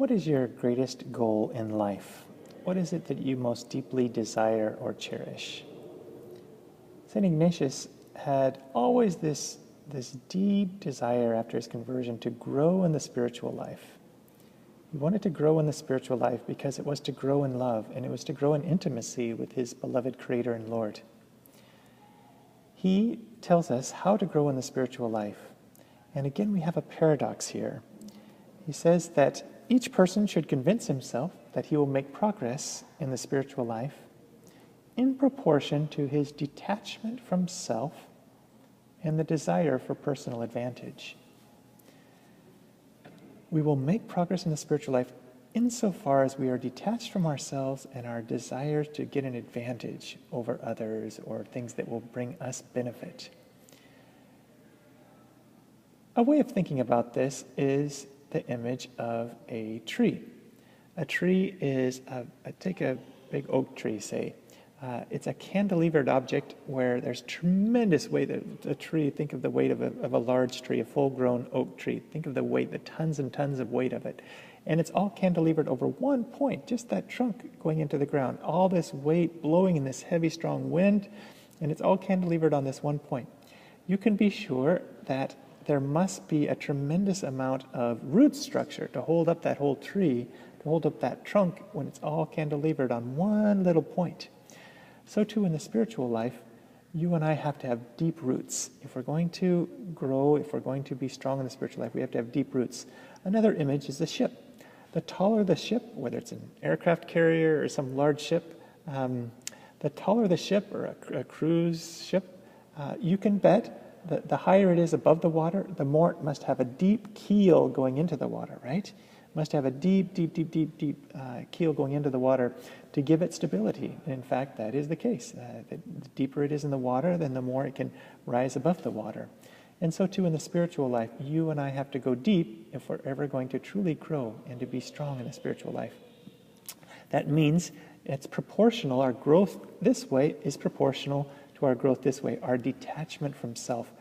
What is your greatest goal in life? What is it that you most deeply desire or cherish? St. Ignatius had always this deep desire after his conversion to grow in the spiritual life. He wanted to grow in the spiritual life because it was to grow in love, and it was to grow in intimacy with his beloved Creator and Lord. He tells us how to grow in the spiritual life. And again, we have a paradox here. He says that each person should convince himself that he will make progress in the spiritual life in proportion to his detachment from self and the desire for personal advantage. We will make progress in the spiritual life insofar as we are detached from ourselves and our desires to get an advantage over others or things that will bring us benefit. A way of thinking about this is the image of a tree. A tree is, take a big oak tree, say. It's a cantilevered object where there's tremendous weight. A tree, think of the weight of a large tree, a full-grown oak tree. Think of the weight, the tons and tons of weight of it. And it's all cantilevered over one point, just that trunk going into the ground. All this weight blowing in this heavy, strong wind, and it's all cantilevered on this one point. You can be sure that there must be a tremendous amount of root structure to hold up that whole tree, to hold up that trunk when it's all cantilevered on one little point. So too in the spiritual life, you and I have to have deep roots. If we're going to grow, if we're going to be strong in the spiritual life, we have to have deep roots. Another image is the ship. The taller the ship, whether it's an aircraft carrier or some large ship, the taller the ship or a cruise ship, you can bet the higher it is above the water, the more it must have a deep keel going into the water, right? It must have a deep keel going into the water to give it stability. And in fact, that is the case. The deeper it is in the water, then the more it can rise above the water. And so too in the spiritual life, you and I have to go deep if we're ever going to truly grow and to be strong in the spiritual life. That means it's proportional. Our growth this way is proportional to our growth this way, our detachment from self.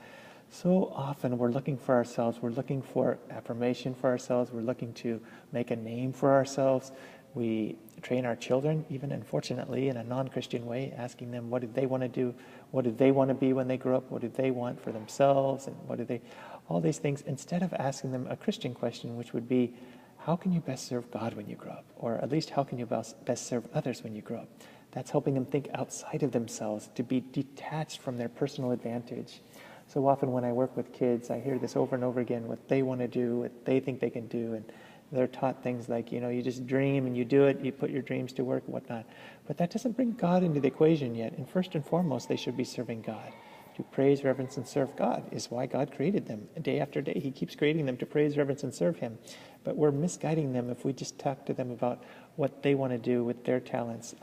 So often we're looking for ourselves, we're looking for affirmation for ourselves, we're looking to make a name for ourselves. We train our children, even unfortunately in a non-Christian way, asking them what do they want to do, what do they want to be when they grow up, what do they want for themselves, and what do they, all these things, instead of asking them a Christian question, which would be, how can you best serve God when you grow up? Or at least how can you best serve others when you grow up? That's helping them think outside of themselves, to be detached from their personal advantage. So often when I work with kids, I hear this over and over again, what they want to do, what they think they can do, and they're taught things like, you just dream and you do it, you put your dreams to work and whatnot. But that doesn't bring God into the equation yet. And first and foremost, they should be serving God. To praise, reverence, and serve God is why God created them. Day after day, He keeps creating them to praise, reverence, and serve Him. But we're misguiding them if we just talk to them about what they want to do with their talents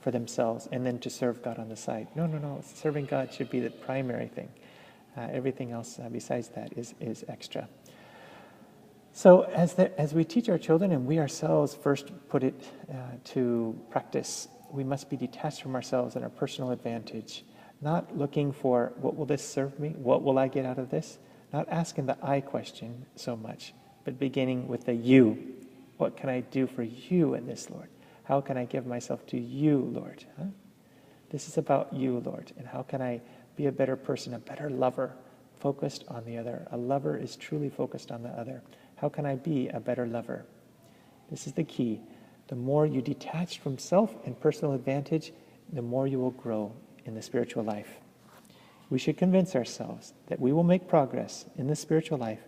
for themselves and then to serve God on the side. No. Serving God should be the primary thing. Everything else besides that is extra. So as we teach our children and we ourselves first put it to practice, we must be detached from ourselves and our personal advantage, not looking for what will this serve me, what will I get out of this, not asking the I question so much, but beginning with the you. What can I do for you in this, Lord? How can I give myself to you, Lord? This is about you, Lord, and how can I be a better person, a better lover, focused on the other. A lover is truly focused on the other. How can I be a better lover? This is the key. The more you detach from self and personal advantage, the more you will grow in the spiritual life. We should convince ourselves that we will make progress in the spiritual life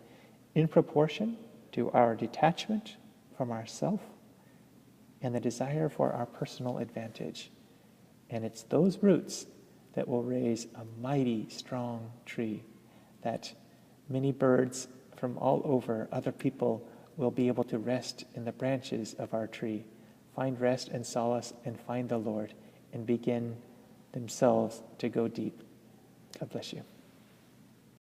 in proportion to our detachment from ourself and the desire for our personal advantage. And it's those roots that will raise a mighty, strong tree that many birds from all over, other people, will be able to rest in the branches of our tree, find rest and solace and find the Lord, and begin themselves to go deep. God bless you.